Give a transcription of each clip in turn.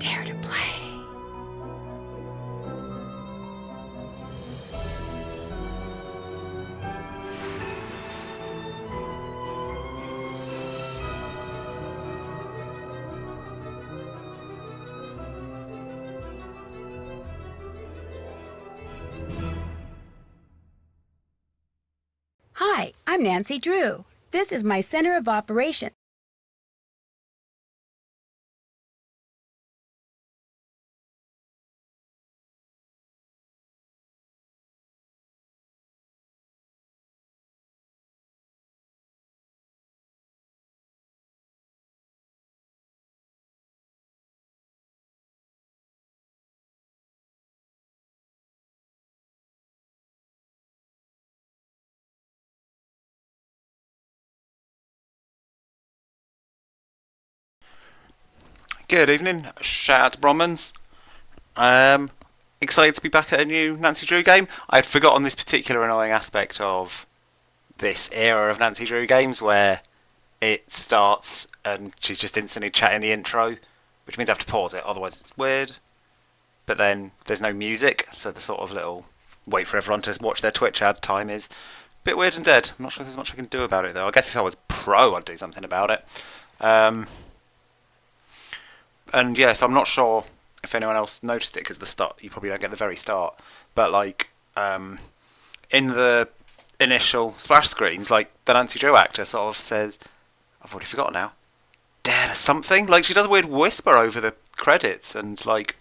Dare to play. Hi, I'm Nancy Drew. This is my Center of Operations. Good evening, shout out to Bromans. Um, Excited to be back at a new Nancy Drew game. I had forgotten this particular annoying aspect of this era of Nancy Drew games where it starts and she's just instantly chatting the intro, which means I have to pause it, otherwise it's weird. But then there's no music, so the sort of little wait for everyone to watch their Twitch ad time is a bit weird and dead. I'm not sure there's much I can do about it though. I guess if I was pro, I'd do something about it. Um, and yes, I'm not sure if anyone else noticed it because the start you probably don't get the very start, but like in the initial splash screens, like the Nancy Drew actor sort of says, "I've already forgotten now." Dare to something like she does a weird whisper over the credits, and like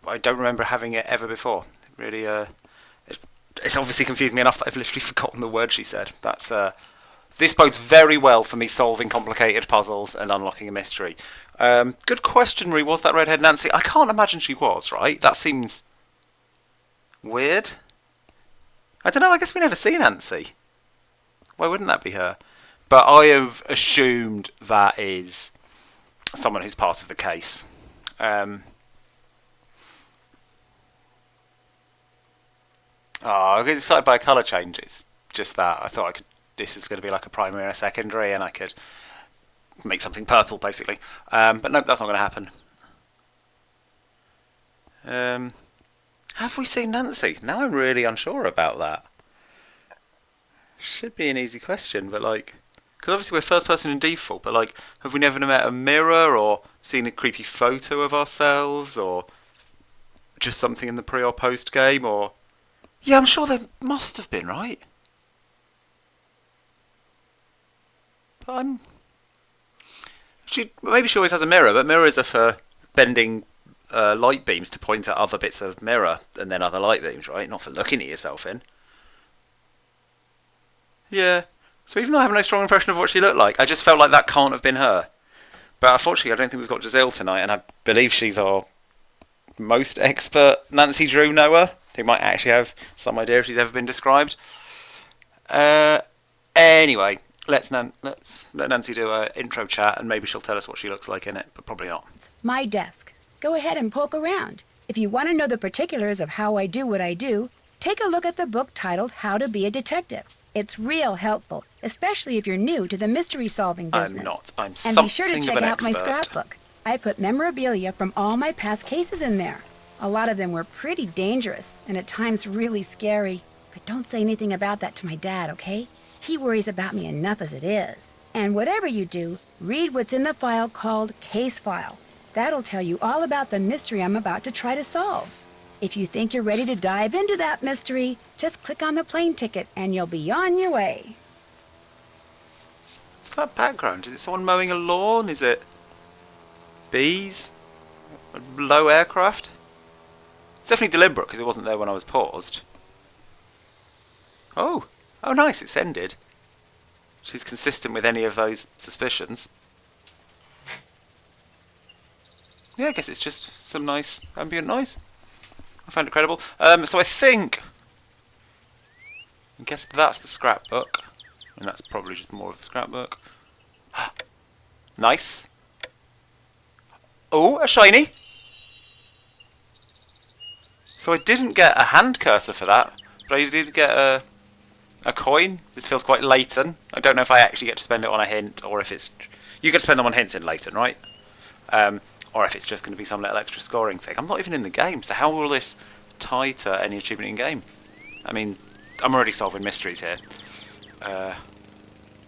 I don't remember having it ever before. It really, it's obviously confused me enough that I've literally forgotten the word she said. This bodes very well for me solving complicated puzzles and unlocking a mystery. Good question, Ree. Was that redhead Nancy? I can't imagine she was, right? That seems weird. I don't know, I guess we never see Nancy. Why wouldn't that be her? But I have assumed that is someone who's part of the case. I got excited by a colour change. It's just that I thought I could. This is going to be like a primary and a secondary, and I could make something purple, basically. But nope, that's not going to happen. Have we seen Nancy? Now I'm really unsure about that. Should be an easy question, but like, because obviously we're first person in default, but like, have we never met a mirror or seen a creepy photo of ourselves or just something in the pre or post game or? Yeah, I'm sure there must have been, right? But maybe she always has a mirror, but mirrors are for bending light beams to point at other bits of mirror and then other light beams, right? Not for looking at yourself in. Yeah. So even though I have no strong impression of what she looked like, I just felt like that can't have been her. But unfortunately, I don't think we've got Giselle tonight, and I believe she's our most expert Nancy Drew knower, who might actually have some idea if she's ever been described. Anyway, let's let Nancy do a intro chat, and maybe she'll tell us what she looks like in it, but probably not. My desk. Go ahead and poke around. If you want to know the particulars of how I do what I do, take a look at the book titled How to Be a Detective. It's real helpful, especially if you're new to the mystery-solving business. I'm not. I'm and something be sure to of check an out my expert. scrapbook. I put memorabilia from all my past cases in there. A lot of them were pretty dangerous and at times really scary. But don't say anything about that to my dad, okay? He worries about me enough as it is. And whatever you do, read what's in the file called Case File. That'll tell you all about the mystery I'm about to try to solve. If you think you're ready to dive into that mystery, just click on the plane ticket and you'll be on your way. What's that background? Is it someone mowing a lawn? Is it bees? A low aircraft? It's definitely deliberate because it wasn't there when I was paused. Oh nice, it's ended. She's consistent with any of those suspicions. Yeah, I guess it's just some nice ambient noise. I found it credible. So I guess that's the scrapbook. And that's probably just more of the scrapbook. Nice. Oh, a shiny. So I didn't get a hand cursor for that, but I did get a coin. This feels quite Layton. I don't know if I actually get to spend it on a hint or if it's... You get to spend them on hints in Layton, right? or if it's just going to be some little extra scoring thing. I'm not even in the game, so how will this tie to any achievement in game? I mean, I'm already solving mysteries here.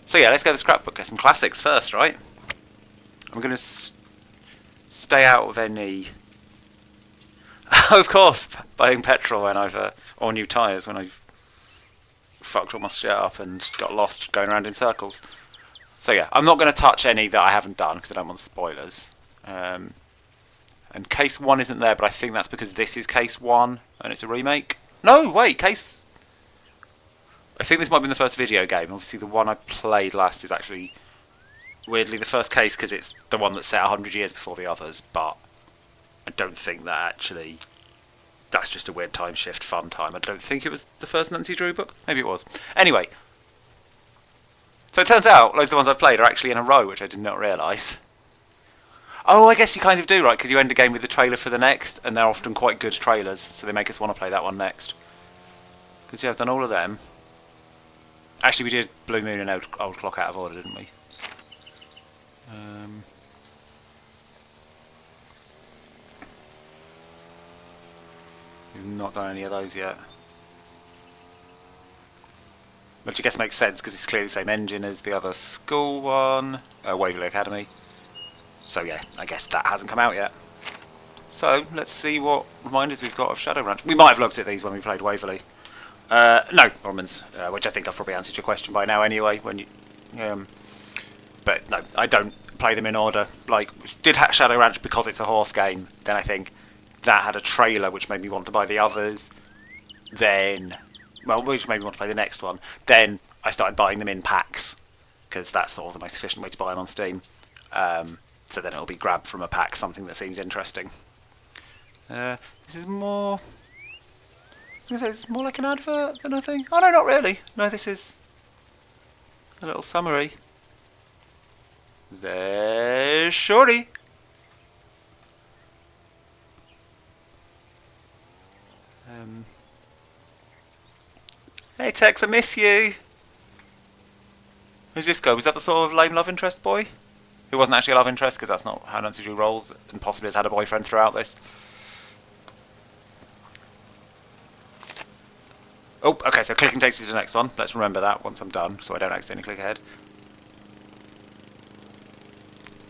So yeah, let's go to the scrapbook. Get some classics first, right? I'm going to stay out of any... of course, buying petrol when I've... or new tyres when I've fucked all my shit up and got lost going around in circles. So yeah, I'm not going to touch any that I haven't done because I don't want spoilers. And case 1 isn't there, but I think that's because this is case 1 and it's a remake. No, wait, case... I think this might have been the first video game. Obviously the one I played last is actually weirdly the first case because it's the one that's set 100 years before the others, but I don't think that actually... That's just a weird time shift fun time. I don't think it was the first Nancy Drew book. Maybe it was. Anyway. So it turns out loads of the ones I've played are actually in a row, which I did not realise. Oh, I guess you kind of do, right? Because you end a game with the trailer for the next, and they're often quite good trailers, so they make us want to play that one next. Because yeah, I've done all of them. Actually, we did Blue Moon and Old Clock out of order, didn't we? We've not done any of those yet. Which I guess makes sense because it's clearly the same engine as the other school one, Waverley Academy. So yeah, I guess that hasn't come out yet. So let's see what reminders we've got of Shadowrun. We might have looked at these when we played Waverley. No, Romans, which I think I've probably answered your question by now anyway. When you, but no, I don't play them in order. Like, did Shadow Ranch because it's a horse game, then I think that had a trailer which made me want to buy the others. Then, well, which made me want to play the next one. Then I started buying them in packs because that's sort of the most efficient way to buy them on Steam. So then it'll be grab from a pack something that seems interesting. This is more... I was going to say, it's more like an advert than a thing. Oh no, not really. No, this is a little summary. There's Shorty. Hey Tex, I miss you. Who's this guy? Was that the sort of lame love interest boy? Who wasn't actually a love interest, because that's not how Nancy Drew rolls, and possibly has had a boyfriend throughout this. Oh, okay, so clicking takes you to the next one. Let's remember that once I'm done, so I don't accidentally click ahead.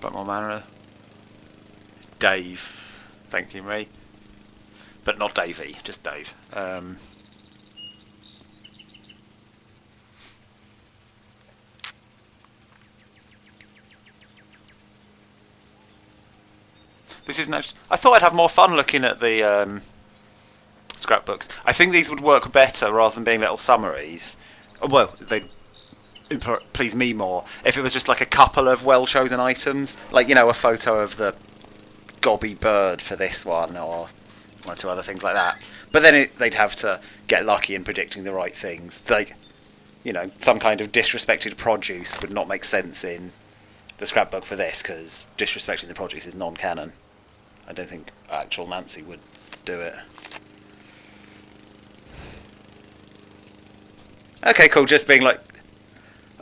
Blackmore Manor. Dave. Thank you, Marie. But not Davey, just Dave. This isn't actually... I thought I'd have more fun looking at the scrapbooks. I think these would work better rather than being little summaries. Well, they'd please me more if it was just like a couple of well-chosen items. Like, you know, a photo of the gobby bird for this one, or one or two other things like that. But then they'd have to get lucky in predicting the right things. Like, you know, some kind of disrespected produce would not make sense in the scrapbook for this, because disrespecting the produce is non-canon. I don't think actual Nancy would do it. Okay, cool, just being like...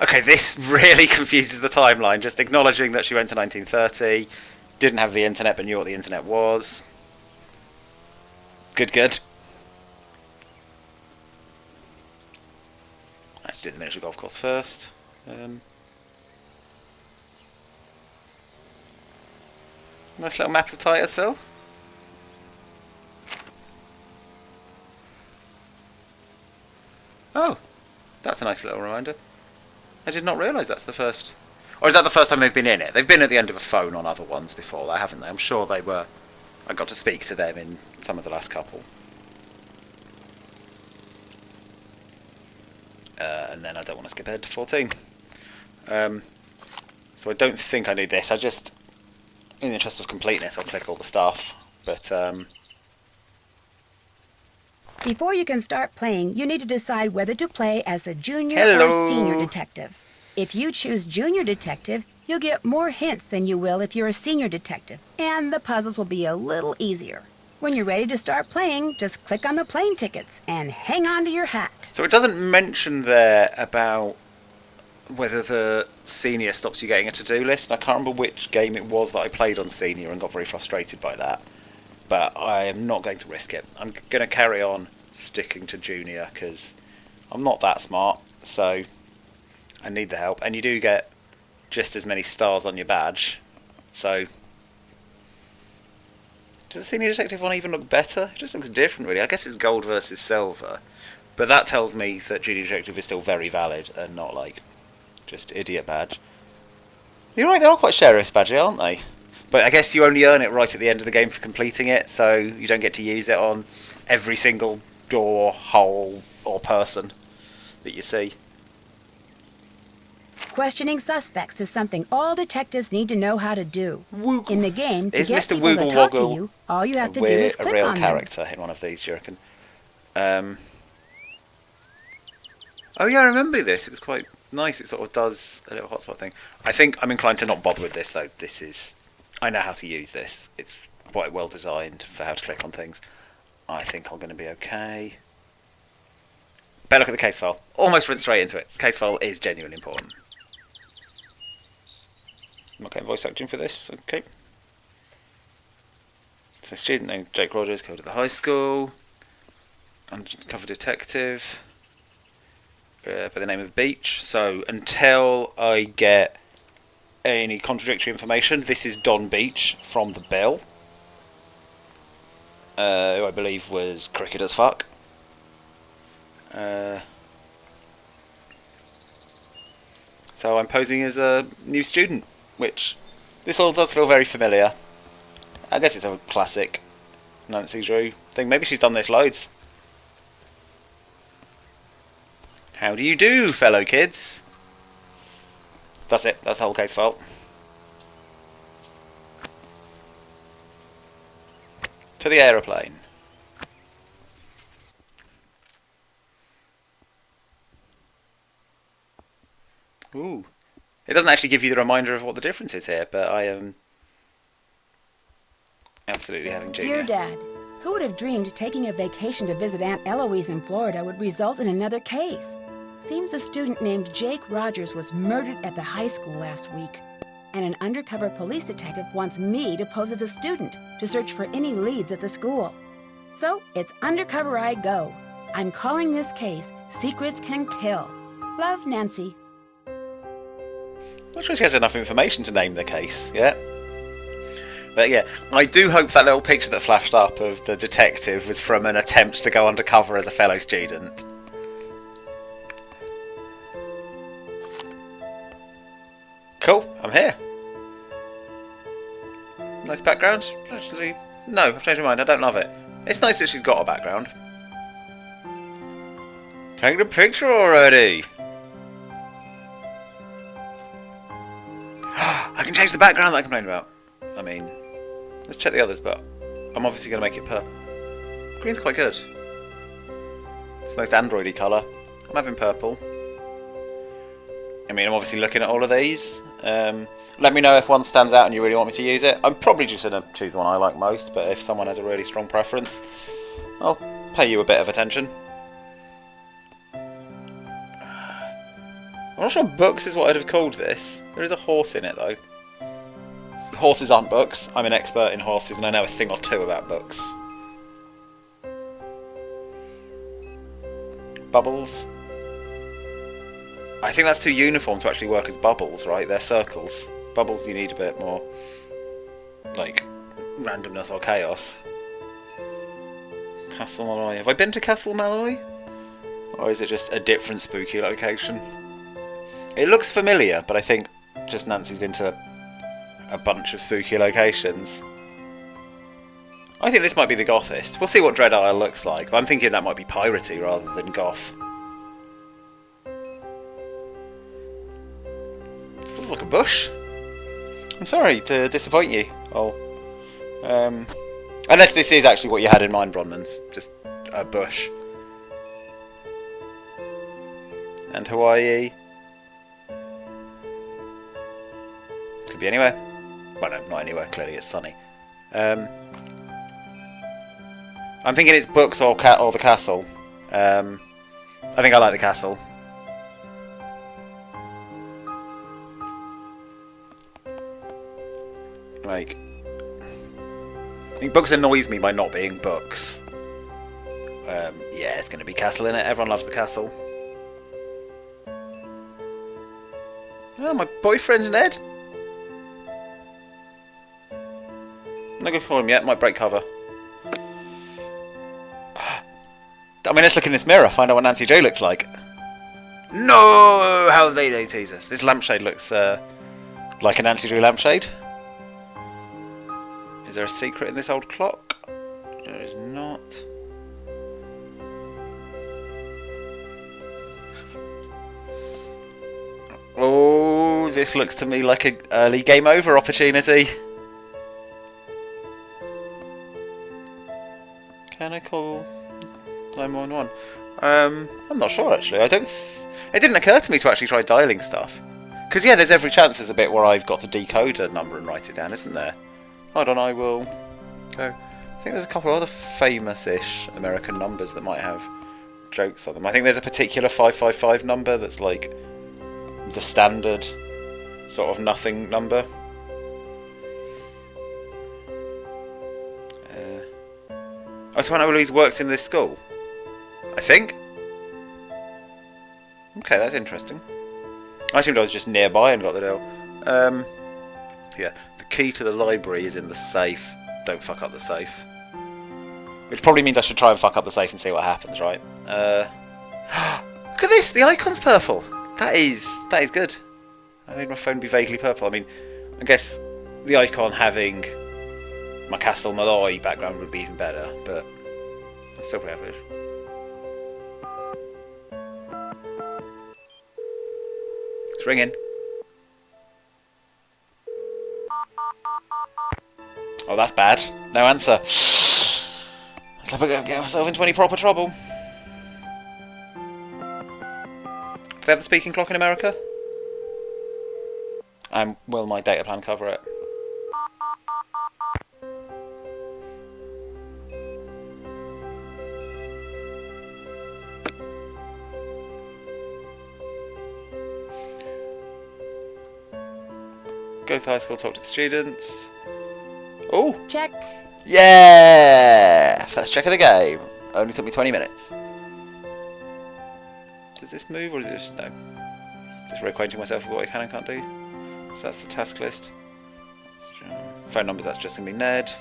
Okay, this really confuses the timeline. Just acknowledging that she went to 1930, didn't have the internet but knew what the internet was. Good, good. Actually did the miniature golf course first. Nice little map of Titusville. Oh, that's a nice little reminder. I did not realise that's the first... Or is that the first time they've been in it? They've been at the end of a phone on other ones before that, haven't they? I'm sure they were... I got to speak to them in some of the last couple. And then I don't want to skip ahead to 14. So I don't think I need this. I just... In the interest of completeness, I'll click all the stuff. But, Before you can start playing, you need to decide whether to play as a junior or Hello. a senior detective. If you choose junior detective, you'll get more hints than you will if you're a senior detective, and the puzzles will be a little easier. When you're ready to start playing, just click on the plane tickets and hang on to your hat. So it doesn't mention there about whether the senior stops you getting a to-do list. And I can't remember which game it was that I played on senior and got very frustrated by that. But I am not going to risk it. I'm going to carry on sticking to junior because I'm not that smart, so I need the help. And you do get just as many stars on your badge, so does the senior detective one even look better? It just looks different, really. I guess it's gold versus silver, but that tells me that junior detective is still very valid and not like just idiot badge. You're right, they are quite sheriff's badge, aren't they? But I guess you only earn it right at the end of the game for completing it, so you don't get to use it on every single door, hole, or person that you see. Questioning suspects is something all detectives need to know how to do. Woogle. In the game, to Is get Mr. people to talk to Woogle you, all you have to do is click a real on them. character in one of these, do you reckon? Oh yeah, I remember this. It was quite nice. It sort of does a little hotspot thing. I think I'm inclined to not bother with this though. I know how to use this. It's quite well designed for how to click on things. I think I'm going to be okay. Better look at the case file. Almost went straight into it. Case file is genuinely important. I'm not getting voice acting for this. Okay. So student named Jake Rogers, go to the high school. Undercover detective. By the name of Beach. So until I get any contradictory information, this is Don Beach from The Bill, who I believe was crooked as fuck. So I'm posing as a new student, which this all does feel very familiar. I guess it's a classic Nancy Drew thing. Maybe she's done this loads. How do you do, fellow kids? That's it. That's the whole case file. To the aeroplane. Ooh. It doesn't actually give you the reminder of what the difference is here, but I am absolutely having junior. Dear Dad, who would have dreamed taking a vacation to visit Aunt Eloise in Florida would result in another case? Seems a student named Jake Rogers was murdered at the high school last week. And an undercover police detective wants me to pose as a student to search for any leads at the school. So it's undercover I go. I'm calling this case Secrets Can Kill. Love, Nancy. I'm not sure she has enough information to name the case yet. But yeah, I do hope that little picture that flashed up of the detective was from an attempt to go undercover as a fellow student. Cool, I'm here. Nice background. Actually, no, I've changed my mind. I don't love it. It's nice that she's got a background. Take the picture already. I can change the background that I complained about. I mean, let's check the others, but I'm obviously going to make it purple. Green's quite good. It's the most Android-y colour. I'm having purple. I mean, I'm obviously looking at all of these. Let me know if one stands out and you really want me to use it. I'm probably just going to choose the one I like most, but if someone has a really strong preference, I'll pay you a bit of attention. I'm not sure books is what I'd have called this. There is a horse in it, though. Horses aren't books. I'm an expert in horses and I know a thing or two about books. Bubbles. I think that's too uniform to actually work as bubbles, right? They're circles. Bubbles you need a bit more, like, randomness or chaos. Castle Malloy. Have I been to Castle Malloy? Or is it just a different spooky location? It looks familiar, but I think just Nancy's been to a bunch of spooky locations. I think this might be the gothist. We'll see what Dread Isle looks like, but I'm thinking that might be piratey rather than goth. This looks like a bush. I'm sorry to disappoint you. Oh, unless this is actually what you had in mind, Bronmans. Just a bush. And Hawaii. Could be anywhere. Well, no, not anywhere. Clearly, it's sunny. I'm thinking it's books or the castle. I think I like the castle. Like, I think books annoys me by not being books. Yeah, it's going to be castle in it. Everyone loves the castle. Oh, my boyfriend Ned. I'm not going to call him yet. Might break cover. I mean, let's look in this mirror. Find out what Nancy Drew looks like. No! How they tease us. This lampshade looks like a Nancy Drew lampshade. Is there a secret in this old clock? There is not. Oh, this looks to me like an early game over opportunity. Can I call 911? I'm not sure actually. It didn't occur to me to actually try dialing stuff. Because yeah, there's every chance there's a bit where I've got to decode a number and write it down, isn't there? Hold on, I will go. I think there's a couple of other famous-ish American numbers that might have jokes on them. I think there's a particular 555 number that's like the standard sort of nothing number. I just want to know Louise works in this school. I think. Okay, that's interesting. I assumed I was just nearby and got the deal. Yeah, the key to the library is in the safe. Don't fuck up the safe. Which probably means I should try and fuck up the safe and see what happens, right? Look at this! The icon's purple! That is good. I made my phone be vaguely purple. I mean, I guess the icon having my Castle Malloy background would be even better, but I'm still pretty average. It's ringing. Oh, that's bad. No answer. Looks like we're going to get ourselves into any proper trouble. Do they have the speaking clock in America? Will my data plan cover it? Go to high school, talk to the students. Oh! Check. Yeah! First check of the game. Only took me 20 minutes. Does this move or is it just no? Just reacquainting myself with what I can and can't do. So that's the task list. Phone numbers, that's just going to be Ned.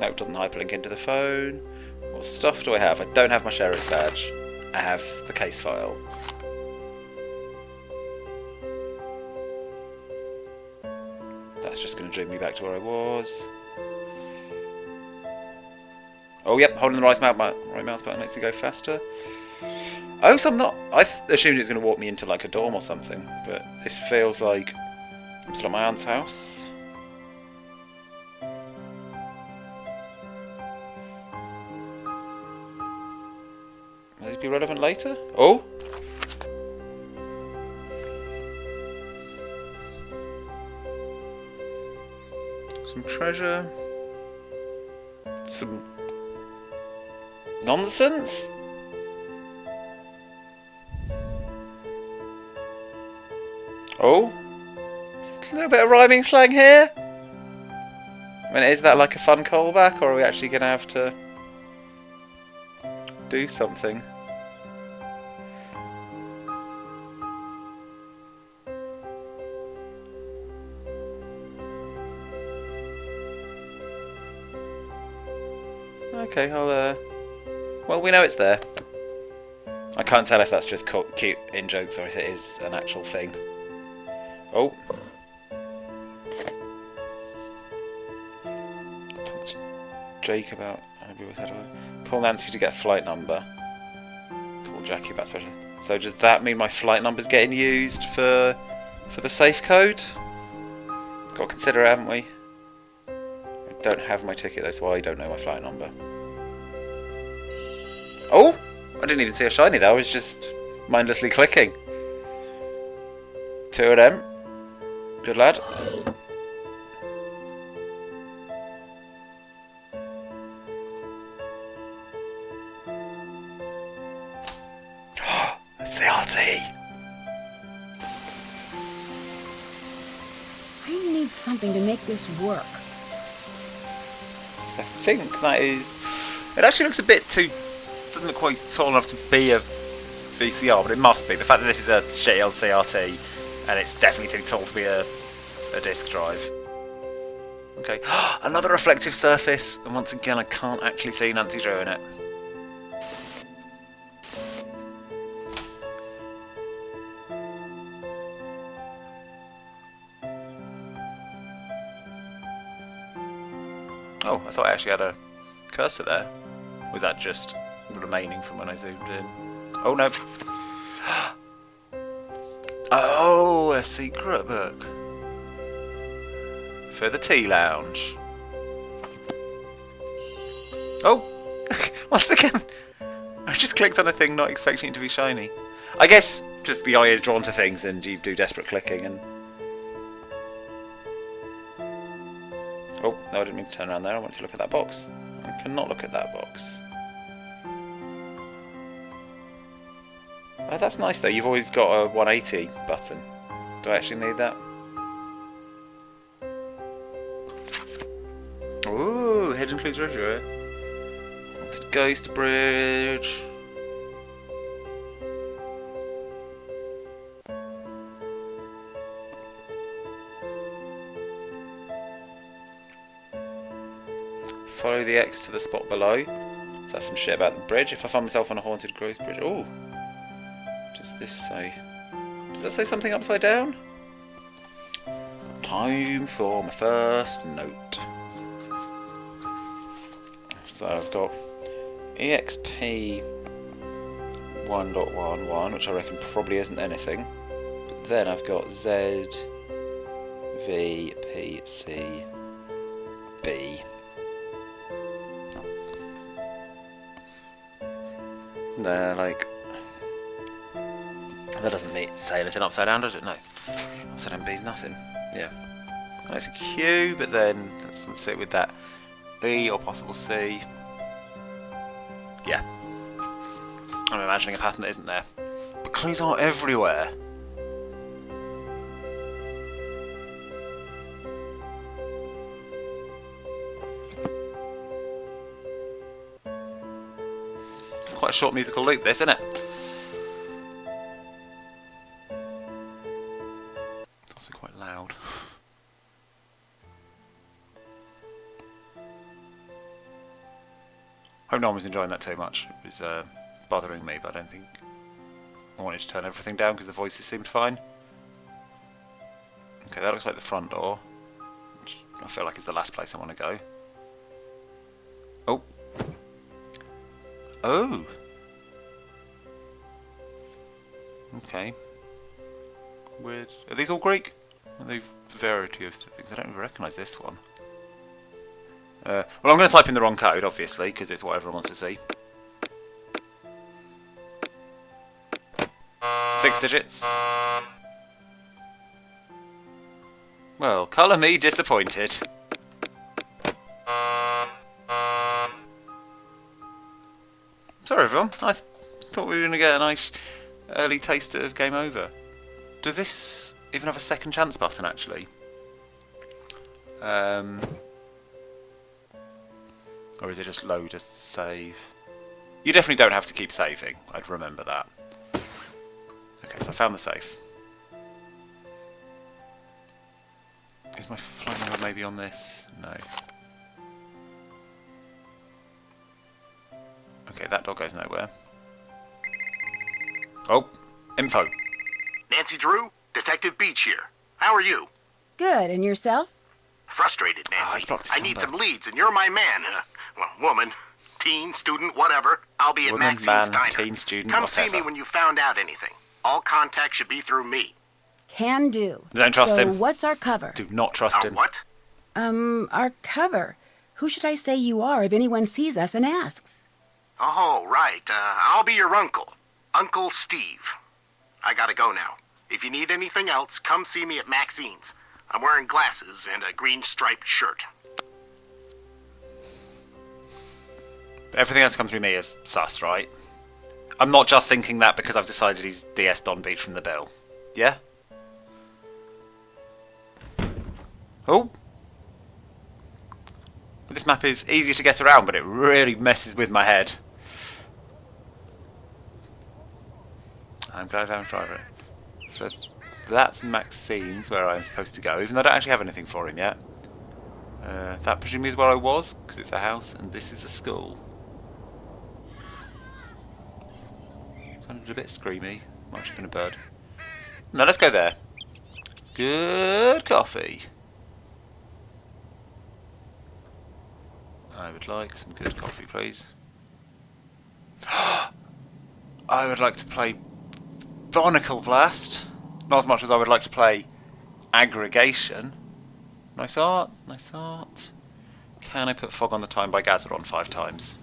No, it doesn't hyperlink into the phone. What stuff do I have? I don't have my sheriff's badge. I have the case file. That's just going to drag me back to where I was. Oh, yep, holding the right mouse button makes me go faster. Oh, so I'm not... I assumed it was going to walk me into like a dorm or something, but this feels like I'm still at my aunt's house. Will these be relevant later? Oh! Some treasure. Some nonsense? Oh? Just a little bit of rhyming slang here? I mean, is that like a fun callback, or are we actually going to have to do something? Okay, I'll, well, we know it's there. I can't tell if that's just cute in jokes or if it is an actual thing. Oh. Talk to Jake about... Call Nancy to get a flight number. Call Jackie about special... So does that mean my flight number's getting used for the safe code? Got to consider it, haven't we? I don't have my ticket though, so I don't know my flight number. Oh! I didn't even see a shiny there, I was just mindlessly clicking. 2 of them. Good lad. CRT! need something to make this work. So I think that is... It actually looks a bit too... doesn't look quite tall enough to be a VCR, but it must be. The fact that this is a shitty old CRT, and it's definitely too tall to be a disk drive. Okay, another reflective surface, and once again I can't actually see Nancy Drew in it. Oh, I thought I actually had a cursor there. Was that just remaining from when I zoomed in? Oh no. Oh, a secret book. For the tea lounge. Oh! Once again! I just clicked on a thing not expecting it to be shiny. I guess just the eye is drawn to things and you do desperate clicking and... Oh, no, I didn't mean to turn around there. I wanted to look at that box. I cannot look at that box. Oh, that's nice though. You've always got a 180 button. Do I actually need that? Ooh, hidden clues everywhere. Haunted Ghost Bridge. Follow the X to the spot below. So that's some shit about the bridge. If I find myself on a haunted ghost bridge. Ooh. Does this say... Does that say something upside down? Time for my first note. So I've got EXP 1.11, which I reckon probably isn't anything. But then I've got Z, V, P, C, B. No, like... That doesn't say anything upside down, does it? No. Upside down B is nothing. Yeah. No, it's a Q, but then it doesn't sit with that E or possible C. Yeah. I'm imagining a pattern that isn't there. But clues aren't everywhere. It's quite a short musical loop, this, isn't it? It's also quite loud. Hope no one was enjoying that too much. It was bothering me, but I don't think I wanted to turn everything down because the voices seemed fine. Okay, that looks like the front door. Which I feel like it's the last place I want to go. Oh. Oh. Okay. Weird. Are these all Greek? Are they variety of things? I don't even recognise this one. Well, I'm going to type in the wrong code, obviously, because it's what everyone wants to see. 6 digits. Well, colour me disappointed. Sorry, everyone. I thought we were going to get a nice early taster of Game Over. Does this even have a second chance button, actually? Or is it just load a save? You definitely don't have to keep saving. I'd remember that. Okay, so I found the safe. Is my flight number maybe on this? No. Okay, that door goes nowhere. Oh, info. Nancy Drew, Detective Beach here. How are you? Good, and yourself? Frustrated, Oh, he's Nancy. blocked his I need number. some leads, and you're my man. Well, woman, teen, student, whatever. I'll be at Woman, Maxine's man, Diner. teen, student, Come whatever. see me when you found out anything. All contact should be through me. Can do. Don't trust so him. What's our cover? Do not trust Our him. what? Our cover. Who should I say you are if anyone sees us and asks? Oh, right. I'll be your uncle. Uncle Steve. I gotta go now. If you need anything else, come see me at Maxine's. I'm wearing glasses and a green striped shirt. Everything that's come through me is sus, right? I'm not just thinking that because I've decided he's DS Don Beach from the bill. Yeah? Oh! This map is easy to get around, but it really messes with my head. I'm glad I don't drive it. So that's Maxine's, where I'm supposed to go, even though I don't actually have anything for him yet. That presumably is where I was, because it's a house, and this is a school. Sounded a bit screamy. Might have been a bird. No, let's go there. Good coffee. I would like some good coffee, please. I would like to play Barnacle Blast. Not as much as I would like to play Aggregation. Nice art, nice art. Can I put Fog on the Time by Gazeron 5 times?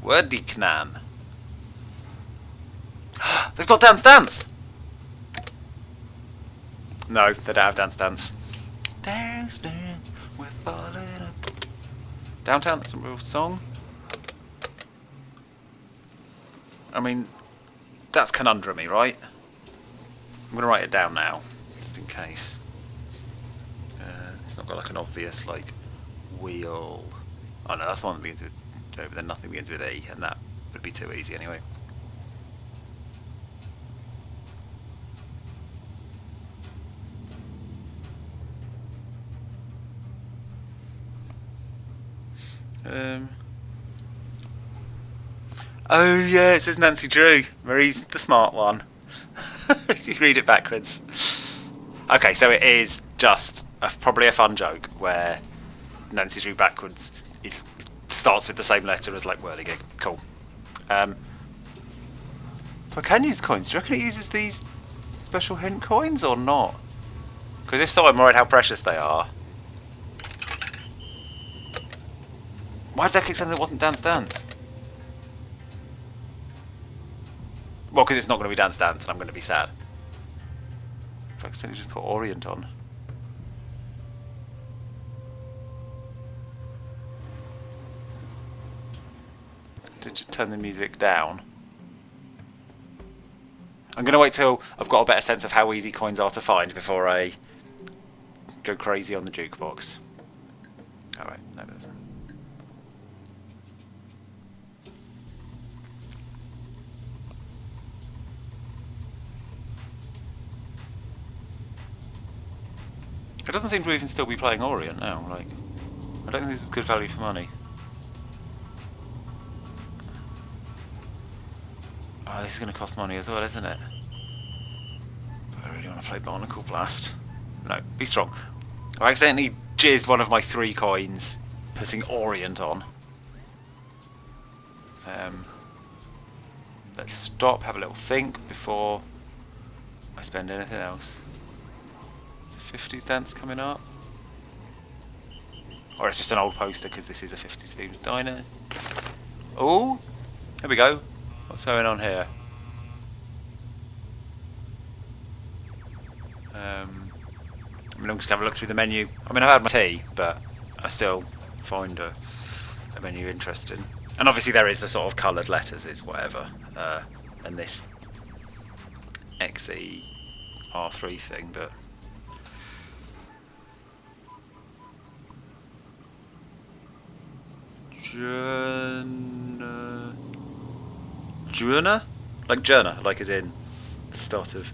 Wordiknan. They've got Dance Dance! No, they don't have Dance Dance. Dance Dance, we're falling up. Downtown, that's a real song. I mean, that's conundrum-y, right? I'm going to write it down now, just in case. It's not got like an obvious, like, wheel. Oh no, that's the one that begins with J, but then nothing begins with E, and that would be too easy anyway. Oh yeah, it says Nancy Drew. Marie's the smart one. You read it backwards. Okay, so it is just probably a fun joke where Nancy Drew backwards starts with the same letter as like whirligig. Cool. So I can use coins. Do you reckon it uses these special hint coins or not? Because if so, I'm worried how precious they are. Why did I click something that wasn't Dance Dance? Well, because it's not going to be Dance Dance and I'm going to be sad. If I accidentally just put Orient on. Did you turn the music down? I'm going to wait till I've got a better sense of how easy coins are to find before I go crazy on the jukebox. Alright, no, there's it doesn't seem to even still be playing Orient now. Like, I don't think this was good value for money. Oh, this is going to cost money as well, isn't it? But I really want to play Barnacle Blast. No, be strong. I accidentally jizzed one of my 3 coins, putting Orient on. Let's stop, have a little think before I spend anything else. 50s dance coming up, or it's just an old poster because this is a 50s themed diner. Oh, here we go. What's going on here? I mean, I'm just gonna have a look through the menu. I mean, I've had my tea, but I still find a menu interesting. And obviously there is the sort of coloured letters, it's whatever, and this XER3 thing, but Journa? Like journa, like as in the start of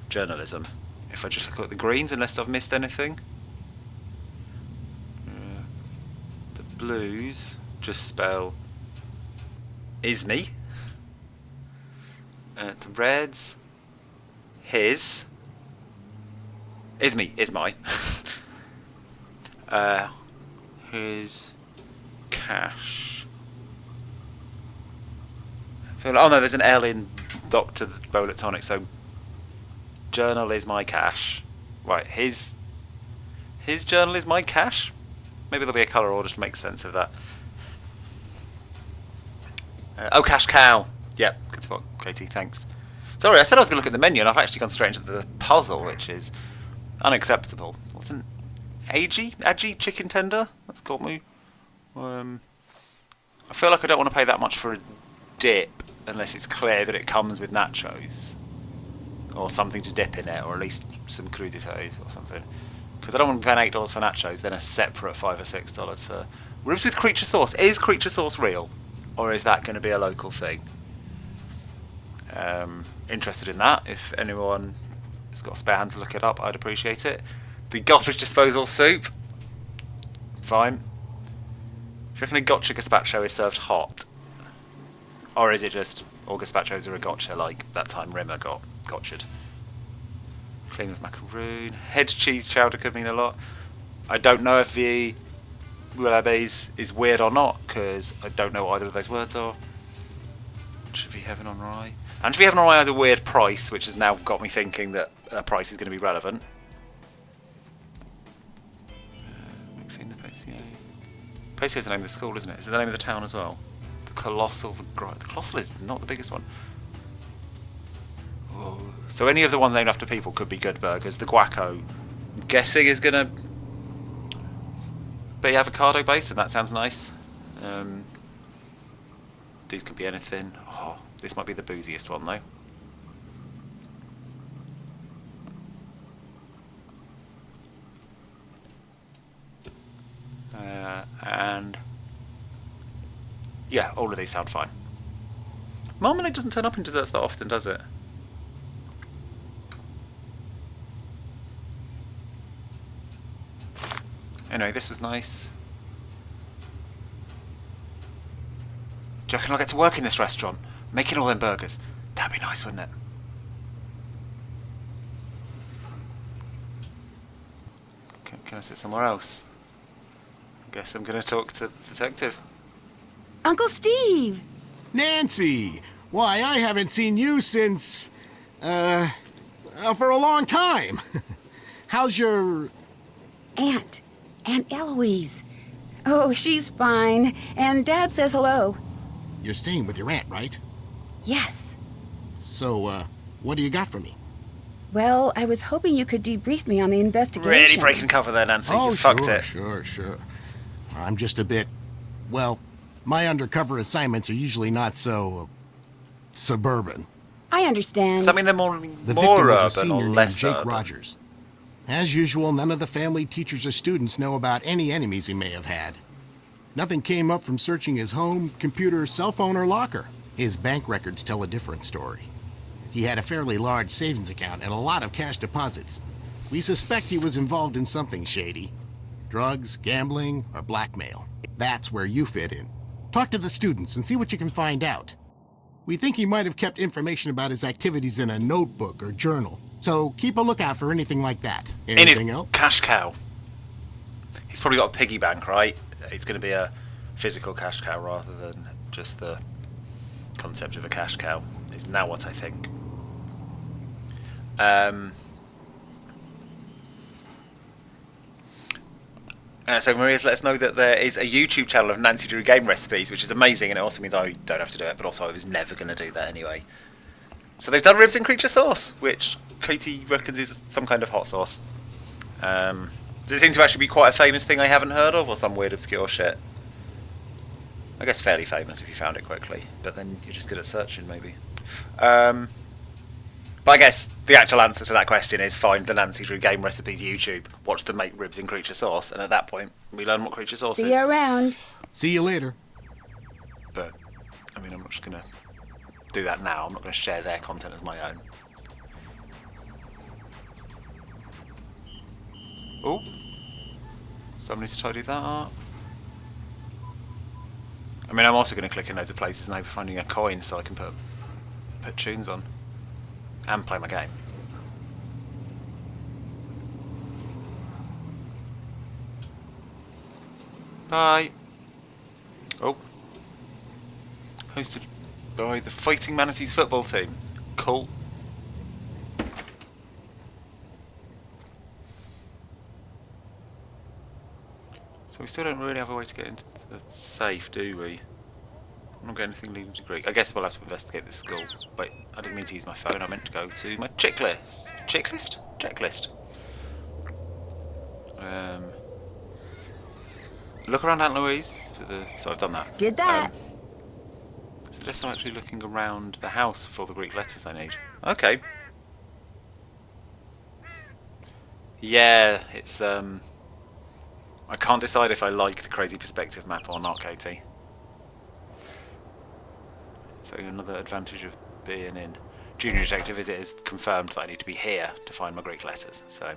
journalism. If I just look at the greens, unless I've missed anything. The blues just spell Isme. The reds, his. Isme, Ismai. His cash. Oh no, there's an L in Dr. Bowlet Tonic, so journal is my cash. Right, his journal is my cash? Maybe there'll be a colour order to make sense of that. Oh, cash cow. Yep, good spot, Katie, thanks. Sorry, I said I was going to look at the menu and I've actually gone straight into the puzzle, which is unacceptable. What's an Agi chicken tender? That's caught me. I feel like I don't want to pay that much for a dip unless it's clear that it comes with nachos. or something to dip in it, or at least some crudités or something. Because I don't want to be paying $8 for nachos, then a separate $5 or $6 for ribs with creature sauce. Is creature sauce real, or is that going to be a local thing? Interested in that. If anyone has got a spare hand to look it up, I'd appreciate it. The garbage disposal soup, fine. Do you reckon a gotcha gazpacho is served hot, or is it just all gazpachos are a gotcha, like that time Rimmer got gotcha'd? Cream of macaroon, head cheese chowder could mean a lot. I don't know if the bouillabaisse is weird or not, because I don't know what either of those words are. Anchovy heaven on rye. Anchovy heaven on rye has a weird price, which has now got me thinking that a price is going to be relevant. Mixing the Patio. Patio is the name of the school, isn't it? Is it the name of the town as well? The Colossal. The Colossal is not the biggest one. Whoa. So any of the ones named after people could be good burgers. The guaco, I'm guessing, is going to be avocado based, and that sounds nice. These could be anything. Oh, this might be the booziest one though. And yeah, all of these sound fine. Marmalade doesn't turn up in desserts that often, does it? Anyway, this was nice. Do you reckon I'll get to work in this restaurant, making all them burgers? That'd be nice, wouldn't it? Can I sit somewhere else? I guess I'm going to talk to the detective. Uncle Steve! Nancy! Why, I haven't seen you since, for a long time. How's your... Aunt Eloise. Oh, she's fine. And Dad says hello. You're staying with your aunt, right? Yes. So, what do you got for me? Well, I was hoping you could debrief me on the investigation. Really breaking cover there, Nancy. Oh, You fucked it. Sure. I'm just a bit... Well, my undercover assignments are usually not so... suburban. I understand. Does that mean they're more The victim was a urban or senior named less Jake urban? Rogers. As usual, none of the family, teachers, or students know about any enemies he may have had. Nothing came up from searching his home, computer, cell phone, or locker. His bank records tell a different story. He had a fairly large savings account and a lot of cash deposits. We suspect he was involved in something shady. Drugs, gambling, or blackmail. That's where you fit in. Talk to the students and see what you can find out. We think he might have kept information about his activities in a notebook or journal. So keep a lookout for anything like that. Anything in his else? cash cow. He's probably got a piggy bank, right? It's going to be a physical cash cow rather than just the concept of a cash cow. Is now what I think. So Maria's let us know that there is a YouTube channel of Nancy Drew game recipes, which is amazing, and it also means I don't have to do it, but also I was never going to do that anyway. So they've done ribs in creature sauce, which Katie reckons is some kind of hot sauce. Does it seem to actually be quite a famous thing I haven't heard of, or some weird obscure shit? I guess fairly famous if you found it quickly, but then you're just good at searching, maybe. But I guess the actual answer to that question is find the Nancy Drew game recipes YouTube, watch them make ribs in creature sauce, and at that point we learn what creature sauce See is. you around. See you later. But I mean, I'm not just gonna do that now. I'm not gonna share their content as my own. Oh, someone needs to tidy that up. I mean, I'm also going to click in loads of places now for finding a coin so I can put tunes on and play my game. Bye. Oh. Hosted by the Fighting Manatees football team. Cool. So we still don't really have a way to get into the safe, do we? I'm not getting anything leading to Greek. I guess we'll have to investigate this school. Wait, I didn't mean to use my phone. I meant to go to my checklist. Checklist? Checklist. Look around Aunt Louise. So I've done that. Did that. So just I'm actually looking around the house for the Greek letters I need. Okay. Yeah, it's I can't decide if I like the crazy perspective map or not, Katie. So another advantage of being in Junior Detective is it is confirmed that I need to be here to find my Greek letters. So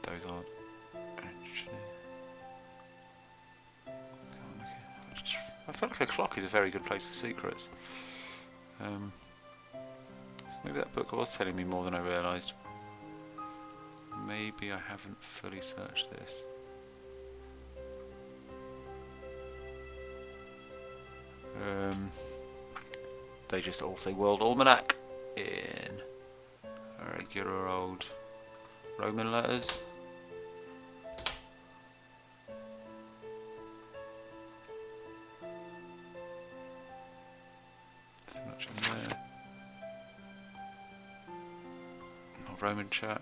those aren't actually. I feel like a clock is a very good place for secrets. So maybe that book was telling me more than I realised. Maybe I haven't fully searched this. They just all say World Almanac in regular old Roman letters. Nothing much in there. Not Roman chat.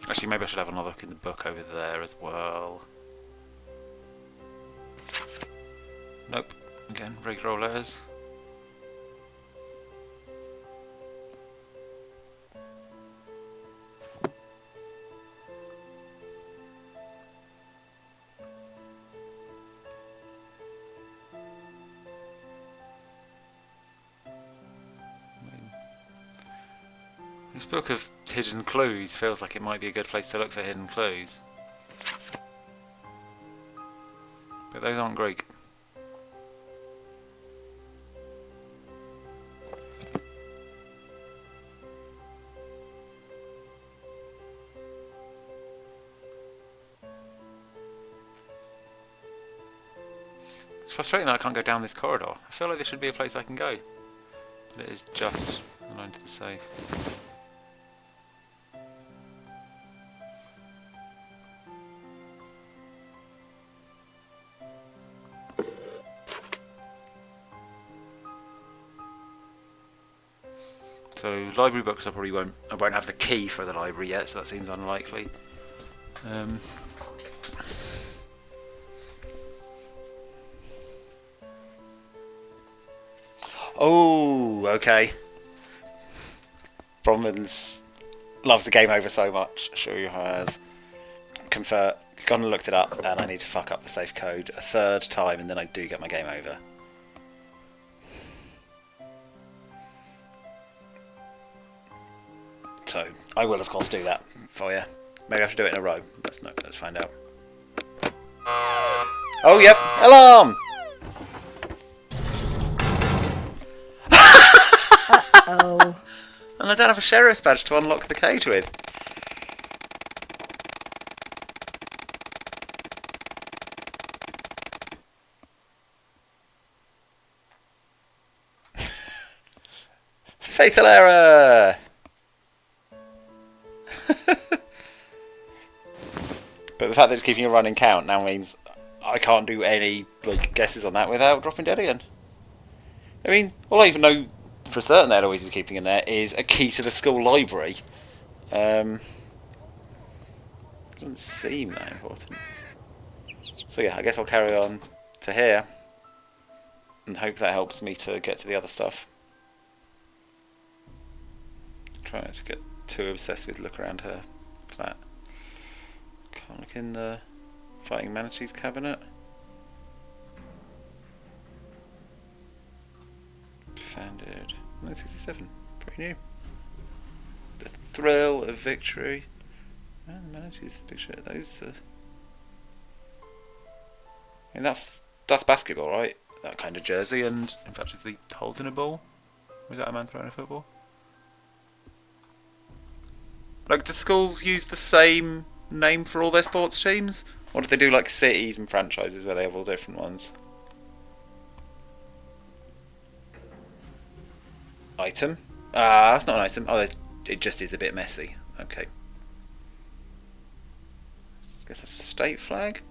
Actually, maybe I should have another look in the book over there as well. Nope. Again, regular old letters. This book of hidden clues feels like it might be a good place to look for hidden clues. But those aren't Greek. It's frustrating that I can't go down this corridor. I feel like this should be a place I can go. But it is just a line to the safe. So library books I won't have the key for the library yet, so that seems unlikely. Oh, okay. Bromans loves the game over so much. Sure has gone and looked it up, and I need to fuck up the safe code a third time, and then I do get my game over. So I will, of course, do that for you. Maybe I have to do it in a row. Let's find out. Oh, yep, alarm! Oh. And I don't have a sheriff's badge to unlock the cage with. Fatal error! But the fact that it's keeping a running count now means I can't do any guesses on that without dropping dead again. I mean, all I even know for certain that Eloise is keeping in there is a key to the school library. Doesn't seem that important. So yeah, I guess I'll carry on to here and hope that helps me to get to the other stuff. Try not to get too obsessed with look around her flat. Can't look in the Fighting Manatees cabinet. Founded 1967, pretty new. The thrill of victory. And the Manatees picture those. I mean, that's basketball, right? That kind of jersey, and in fact, is he holding a ball? Was that a man throwing a football? Like, do schools use the same name for all their sports teams? Or do they do like cities and franchises where they have all different ones? Item? Ah, that's not an item. Oh, it just is a bit messy. Okay. I guess that's a state flag.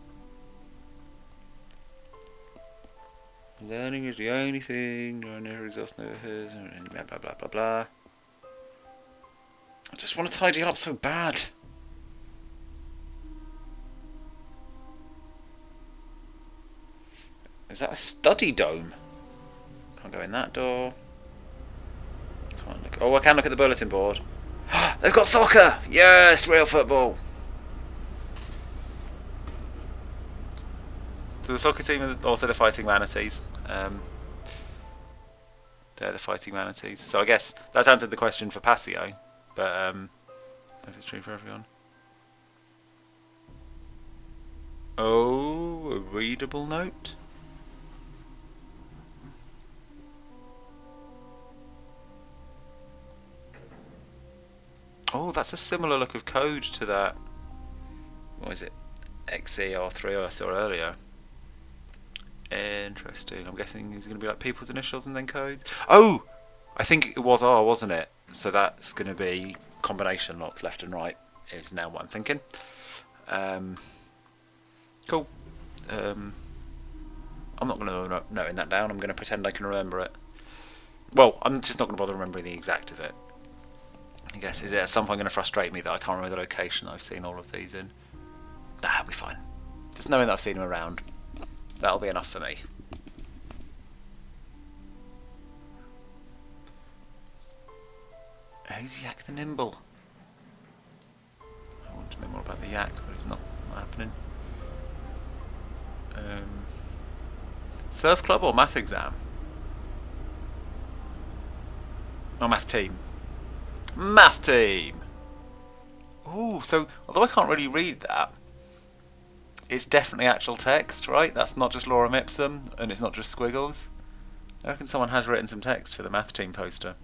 Learning is the only thing. No, never exhaust, never hers. Blah blah blah blah blah. I just want to tidy it up so bad. Is that a study dome? go in that door. Can't look. Oh, I can look at the bulletin board. They've got soccer! Yes, real football. So the soccer team are also the Fighting Manatees. They're the Fighting Manatees. So I guess that's answered the question for Passio, but if it's true for everyone. Oh, a readable note. Oh, that's a similar look of code to that. What is it? XER3 I saw earlier. Interesting. I'm guessing it's going to be like people's initials and then codes. Oh! I think it was R, wasn't it? So that's going to be combination locks left and right is now what I'm thinking. Cool. I'm not going to note that down. I'm going to pretend I can remember it. Well, I'm just not going to bother remembering the exact of it. I guess, is it at some point going to frustrate me that I can't remember the location I've seen all of these in? Nah, I'll be fine. Just knowing that I've seen them around, that'll be enough for me. Who's Yak the Nimble? I want to know more about the Yak, but it's not happening. Surf club or math exam? Oh, math team. Math team! Ooh, so although I can't really read that, it's definitely actual text, right? That's not just lorem ipsum, and it's not just squiggles. I reckon someone has written some text for the math team poster.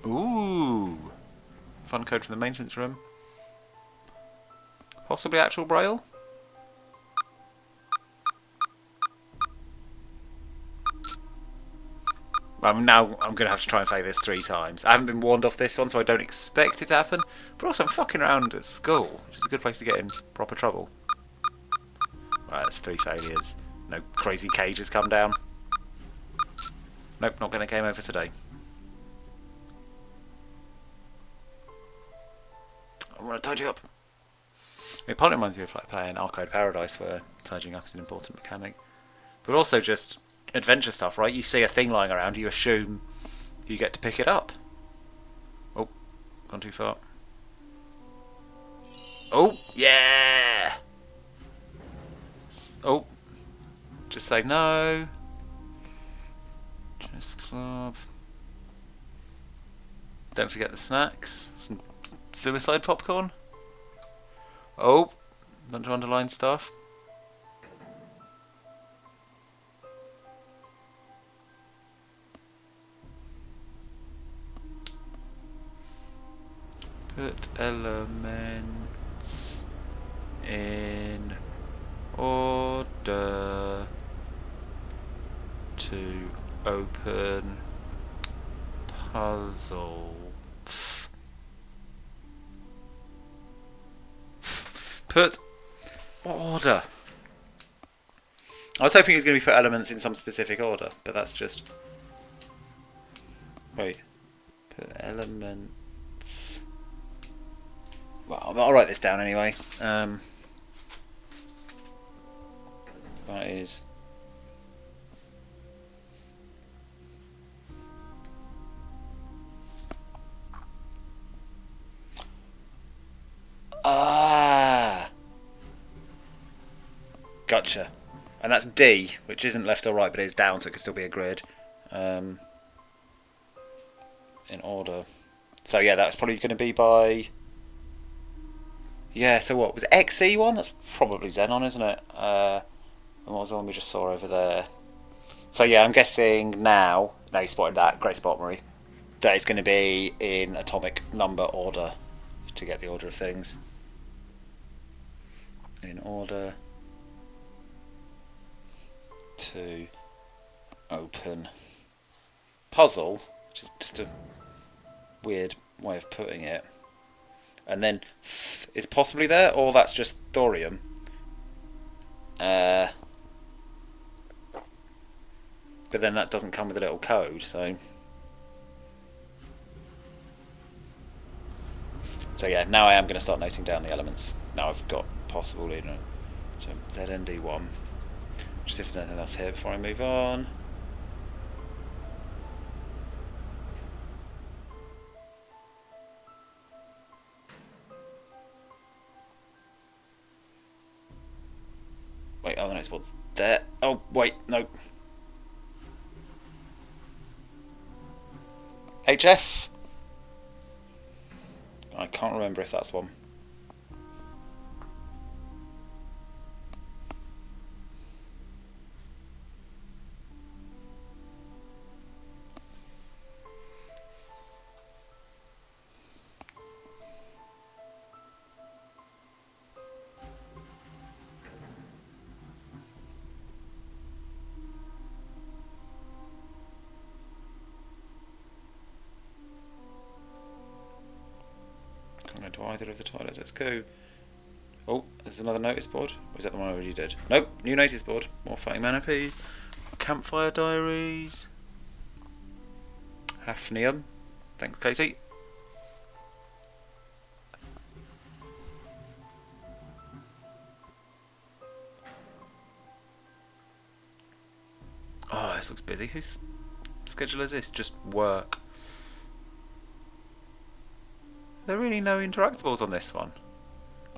Ooh! Fun code from the maintenance room. Possibly actual braille? Now I'm going to have to try and say this 3 times. I haven't been warned off this one, so I don't expect it to happen. But also, I'm fucking around at school, which is a good place to get in proper trouble. Right, that's 3 failures. No crazy cages come down. Nope, not going to game over today. I want to tidy up. It partly reminds me of like playing Arcade Paradise, where tidying up is an important mechanic. But also just adventure stuff, right? You see a thing lying around, you assume you get to pick it up. Oh, gone too far. Oh, yeah! Oh, just say no. Chess club. Don't forget the snacks. Some suicide popcorn. Oh, bunch of underlined stuff. Put elements in order to open puzzle. Put what order? I was hoping it was going to be put elements in some specific order, but that's just... Wait. Put elements... Well, I'll write this down anyway. That is... Ah! Gotcha. And that's D, which isn't left or right, but it's down, so it could still be a grid. In order. So yeah, that's probably going to be by... Yeah, so what? Was it XE1? That's probably Xenon, isn't it? And what was the one we just saw over there? So yeah, I'm guessing now you spotted that, Grace Botmery, that it's going to be in atomic number order to get the order of things. In order to open puzzle, which is just a weird way of putting it. And then is possibly there, or that's just thorium. But then that doesn't come with a little code, so yeah, now I am going to start noting down the elements. Now I've got possible, you know, so ZND1. Just if there's anything else here before I move on. Wait, oh, the next board's there. Oh, wait, no. HF? I can't remember if that's one. Can't go to either of the toilets. Let's go. Oh, there's another notice board. Or is that the one I already did? Nope, new notice board. More Fighting Manaphy. Campfire Diaries. Hafnium. Thanks, Katie. Oh, this looks busy. Whose schedule is this? Just work. There are really no interactables on this one.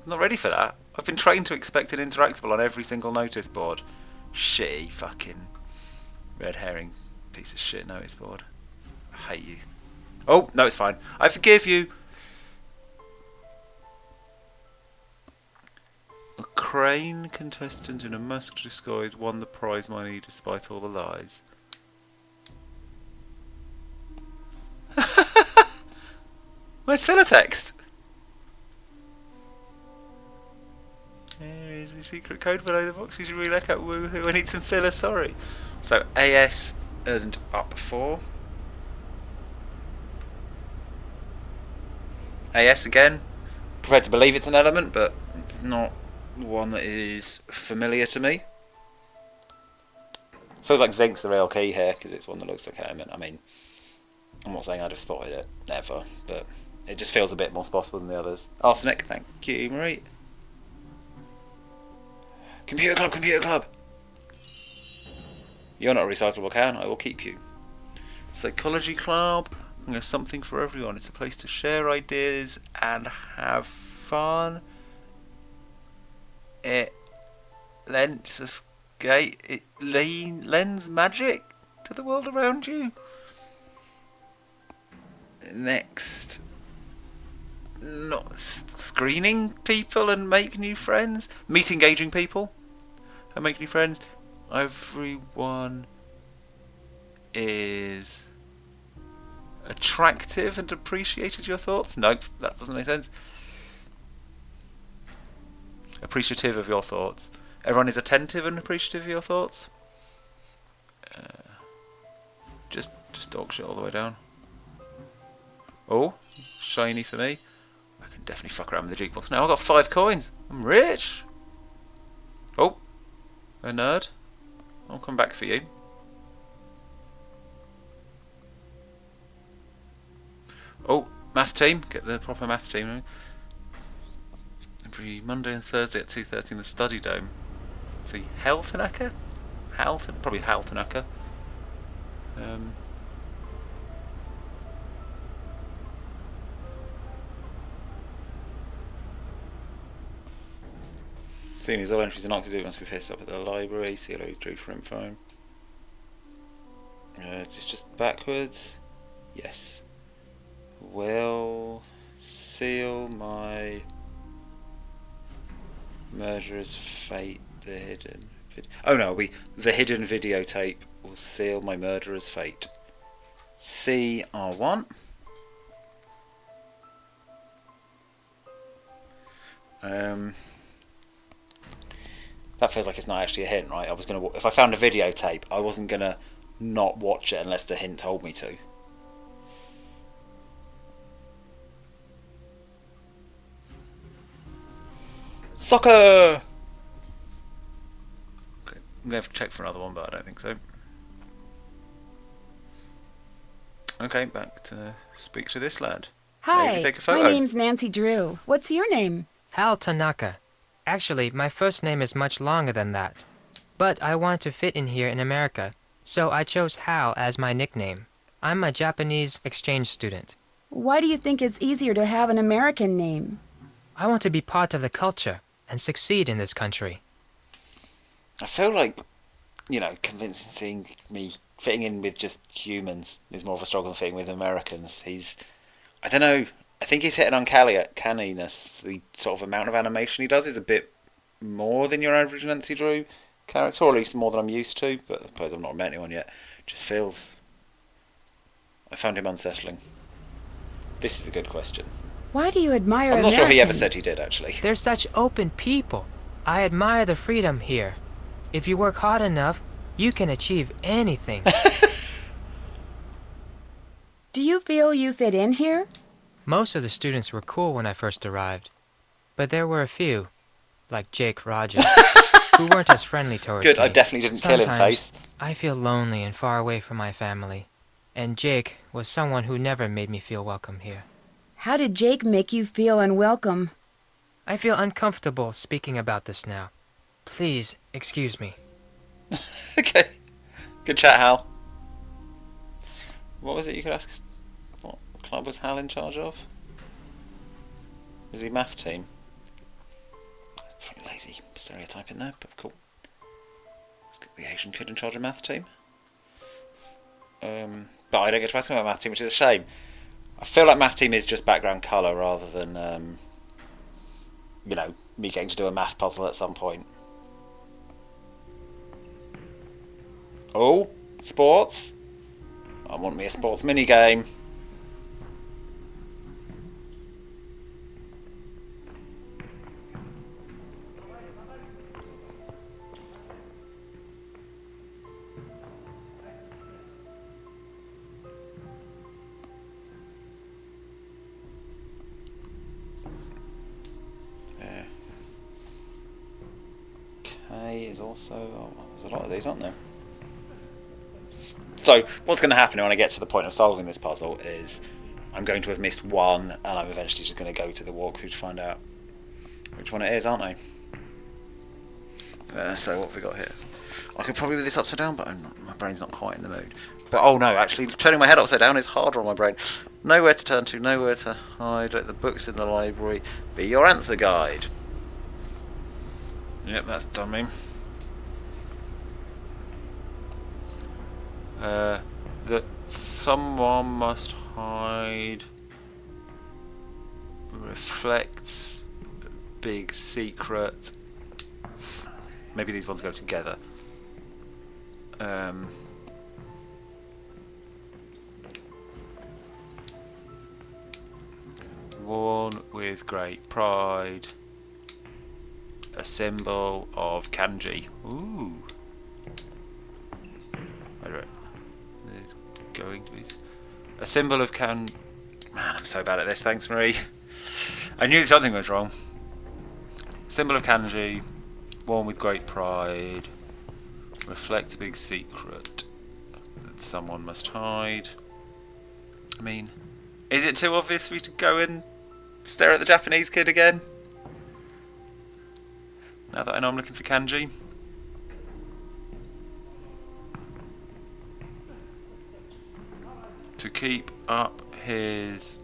I'm not ready for that. I've been trained to expect an interactable on every single notice board. Shitty fucking red herring piece of shit notice board. I hate you. Oh, no, it's fine. I forgive you. A crane contestant in a mask disguise won the prize money despite all the lies. Where's filler text? Here is the secret code below the box. You should really look at woohoo. I need some filler, sorry. So AS and up 4. AS again. Prepared to believe it's an element, but it's not one that is familiar to me. Feels like zinc's the real key here because it's one that looks like an element. I mean, I'm not saying I'd have spotted it, never, but it just feels a bit more possible than the others. Arsenic, thank you, Marie. Computer Club, Computer Club! You're not a recyclable can, I will keep you. Psychology Club, there's something for everyone. It's a place to share ideas and have fun. It lends escape. It lends magic to the world around you. Next, not screening people and make new friends. Meet engaging people and make new friends. Everyone is attractive and appreciated your thoughts. Nope, that doesn't make sense. Appreciative of your thoughts. Everyone is attentive and appreciative of your thoughts. Just dog shit all the way down. Oh, shiny for me. I can definitely fuck around with the jukebox now. I've got 5 coins. I'm rich. Oh, a nerd. I'll come back for you. Oh, math team. Get the proper math team. Every Monday and Thursday at 2:30 in the study dome. Let's see, Heltenacker? Probably Heltenacker. Seeing as all entries and octave must be faced up at the library. CLO is due for info. It's just backwards. Yes. Will seal my murderer's fate. The hidden. Oh no, the hidden videotape will seal my murderer's fate. CR1. That feels like it's not actually a hint, right? I was gonna, if I found a videotape, I wasn't gonna not watch it unless the hint told me to. Soccer! Okay, I'm going to have to check for another one, but I don't think so. Okay, back to speak to this lad. Hi, take a photo. my name's Nancy Drew. What's your name? Hal Tanaka. Actually, my first name is much longer than that. But I want to fit in here in America, so I chose Hal as my nickname. I'm a Japanese exchange student. Why do you think it's easier to have an American name? I want to be part of the culture and succeed in this country. I feel like, convincing me fitting in with just humans is more of a struggle than fitting with Americans. I don't know, I think he's hitting on canniness. The sort of amount of animation he does is a bit more than your average Nancy Drew character, or at least more than I'm used to, but I suppose I've not met anyone yet. Just feels... I found him unsettling. This is a good question. Why do you admire I'm not Americans? sure he ever said he did, actually. They're such open people. I admire the freedom here. If you work hard enough, you can achieve anything. Do you feel you fit in here? Most of the students were cool when I first arrived, but there were a few, like Jake Rogers, who weren't as friendly towards Good, me. I definitely didn't kill him, Sometimes Face. I feel lonely and far away from my family, and Jake was someone who never made me feel welcome here. How did Jake make you feel unwelcome? I feel uncomfortable speaking about this now. Please, excuse me. Okay. Good chat, Hal. What was it you could ask? What club was Hal in charge of? Was he math team? Pretty lazy stereotype in there, but cool. Let's get the Asian kid in charge of math team. But I don't get to ask him about math team, which is a shame. I feel like math team is just background colour rather than, me getting to do a math puzzle at some point. Oh, sports. I want me a sports mini game. K is also... Oh, there's a lot of these, aren't there? So, what's going to happen when I get to the point of solving this puzzle is I'm going to have missed one, and I'm eventually just going to go to the walkthrough to find out which one it is, aren't I? So what have we got here? I could probably do this upside down, but my brain's not quite in the mood. But oh no, actually turning my head upside down is harder on my brain. Nowhere to turn to, nowhere to hide. Let the books in the library be your answer guide. Yep, that's done me. That someone must hide reflects big secret. Maybe these ones go together. Worn with great pride. A symbol of kanji. Ooh. There's going to be a symbol of Man, I'm so bad at this. Thanks, Marie. I knew something was wrong. Symbol of kanji. Worn with great pride. Reflects a big secret that someone must hide. I mean, is it too obvious for me to go and stare at the Japanese kid again? Now that I know I'm looking for kanji. To keep up his...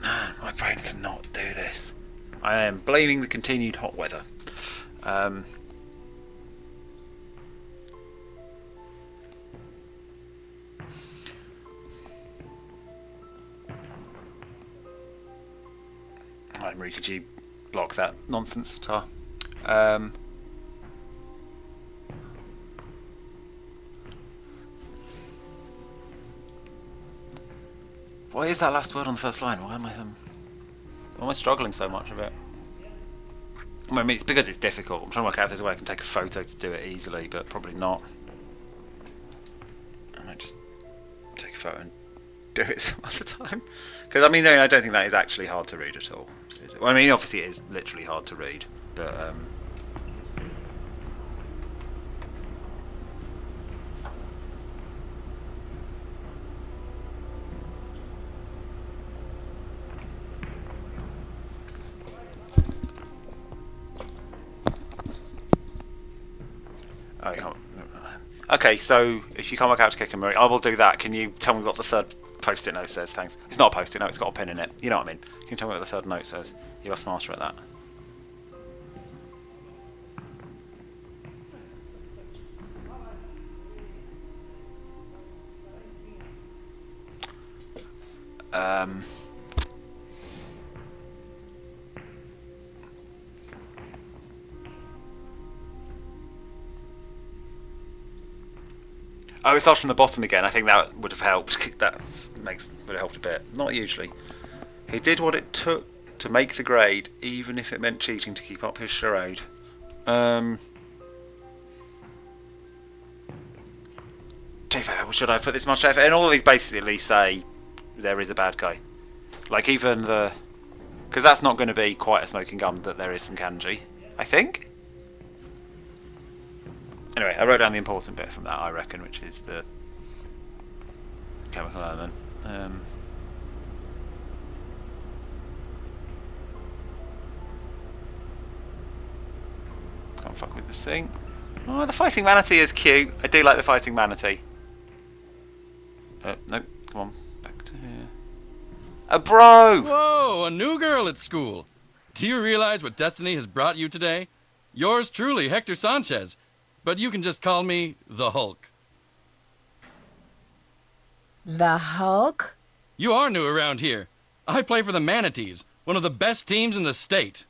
Man, my brain cannot do this. I am blaming the continued hot weather. Right, Marie, could you block that nonsense, Tar? What is that last word on the first line? Why am I struggling so much with it? I mean, it's because it's difficult. I'm trying to work out if there's a way I can take a photo to do it easily, but probably not. I might just take a photo and do it some other time. Because, I mean, I don't think that is actually hard to read at all. Well, I mean, obviously it is literally hard to read, but... Oh, you can't. Okay, so if you can't work out to kick and Marie, I will do that. Can you tell me what the third post-it note says? Thanks. It's not a post-it note, it's got a pin in it. You know what I mean. Can you tell me what the third note says? You are smarter at that. Oh, it starts from the bottom again. I think that would have helped. That would have helped a bit. Not hugely. He did what it took to make the grade, even if it meant cheating to keep up his charade. Should I put this much effort? And all of these basically say there is a bad guy. Like even the... Because that's not going to be quite a smoking gun that there is some kanji, I think. Anyway, I wrote down the important bit from that, I reckon, which is the chemical element. Can't fuck with the sink. Oh, the fighting manatee is cute. I do like the fighting manatee. No, come on, back to here. A bro! Whoa, a new girl at school. Do you realize what destiny has brought you today? Yours truly, Hector Sanchez. But you can just call me the Hulk. The Hulk? You are new around here. I play for the Manatees, one of the best teams in the state.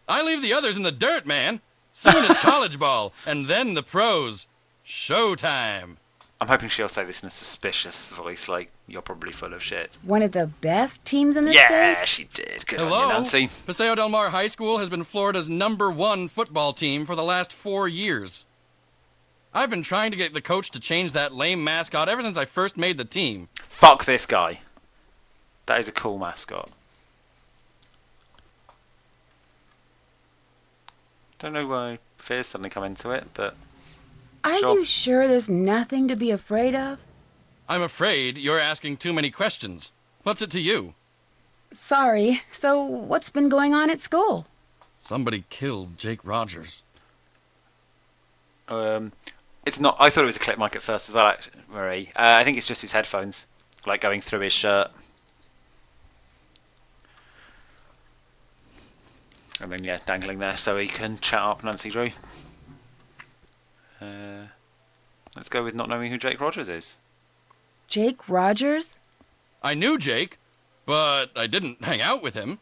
I leave the others in the dirt, man. Soon is college ball, and then the pros. Showtime. I'm hoping she'll say this in a suspicious voice, like, you're probably full of shit. One of the best teams in the Yeah, state? she did. Good Hello? on you, Nancy. Paseo Del Mar High School has been Florida's #1 football team for the last 4 years. I've been trying to get the coach to change that lame mascot ever since I first made the team. Fuck this guy. That is a cool mascot. Don't know why fears suddenly come into it, but... Are Sure. you sure there's nothing to be afraid of? I'm afraid you're asking too many questions. What's it to you? Sorry. So what's been going on at school? Somebody killed Jake Rogers. It's not... I thought it was a clip mic at first as well, actually, Marie. I think it's just his headphones, like, going through his shirt. And then, yeah, dangling there so he can chat up Nancy Drew. Let's go with not knowing who Jake Rogers is. Jake Rogers? I knew Jake, but I didn't hang out with him.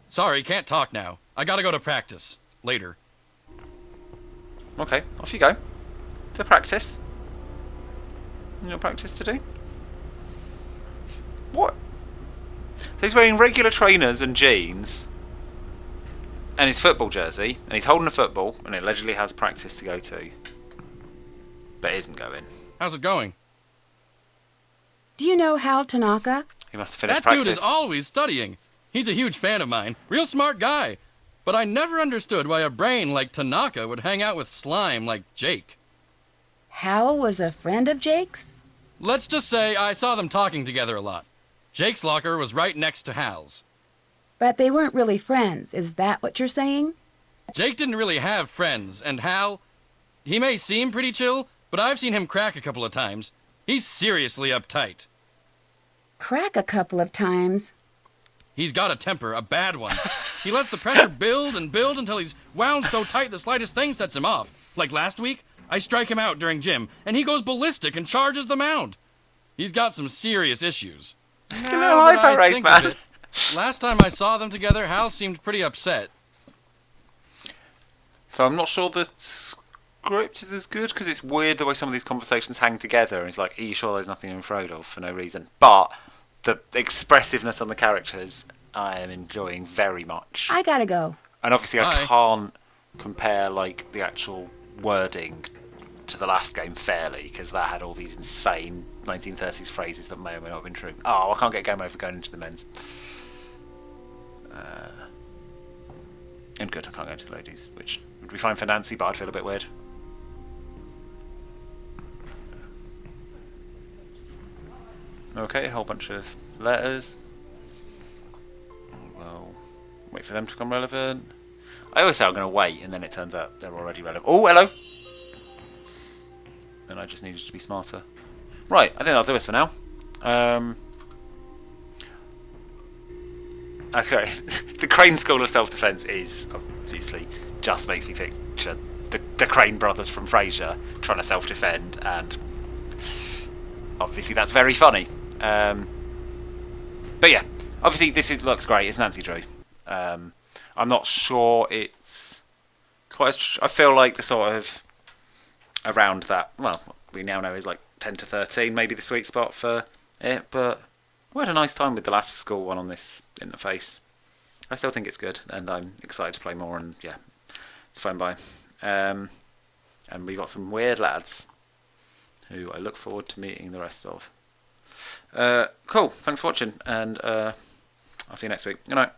Sorry, can't talk now. I gotta go to practice. Later. Okay, off you go. To practice. You got practice to do? What? So he's wearing regular trainers and jeans and his football jersey, and he's holding a football, and it allegedly has practice to go to, but isn't going. How's it going? Do you know Hal Tanaka? He must have finished That practice. dude is always studying. He's a huge fan of mine. Real smart guy. But I never understood why a brain like Tanaka would hang out with slime like Jake. Hal was a friend of Jake's? Let's just say I saw them talking together a lot. Jake's locker was right next to Hal's. But they weren't really friends. Is that what you're saying? Jake didn't really have friends, and Hal, he may seem pretty chill, but I've seen him crack a couple of times. He's seriously uptight. Crack a couple of times. He's got a temper, a bad one. He lets the pressure build and build until he's wound so tight the slightest thing sets him off. Like last week, I strike him out during gym, and he goes ballistic and charges the mound. He's got some serious issues. Look at Now the that I hyper race, think of man. it, last time I saw them together, Hal seemed pretty upset. So I'm not sure the script is as good, because it's weird the way some of these conversations hang together, and it's like, are you sure there's nothing I'm afraid of for no reason? But the expressiveness on the characters I am enjoying very much. I gotta go. And obviously I Bye. can't compare like the actual wording to the last game fairly, because that had all these insane 1930s phrases that may or may not have been true. Oh, I can't get game over going into the men's. And good, I can't go into the ladies, which would be fine for Nancy, but I'd feel a bit weird. Okay, a whole bunch of letters. Well, wait for them to become relevant. I always say I'm going to wait, and then it turns out they're already relevant. Oh, hello! I just needed to be smarter. Right, I think that'll do us for now. Okay, the Crane School of Self-Defense is obviously just makes me picture the Crane brothers from Frasier trying to self-defend, and obviously that's very funny. But yeah, obviously looks great. It's Nancy Drew. I'm not sure it's quite. I feel like the sort of around that. Well, what we now know is like 10 to 13, maybe the sweet spot for it. But we had a nice time with the last school one on this interface. I still think it's good, and I'm excited to play more. And yeah, it's fun by. And we got some weird lads who I look forward to meeting the rest of. Cool. Thanks for watching, and I'll see you next week. Good night.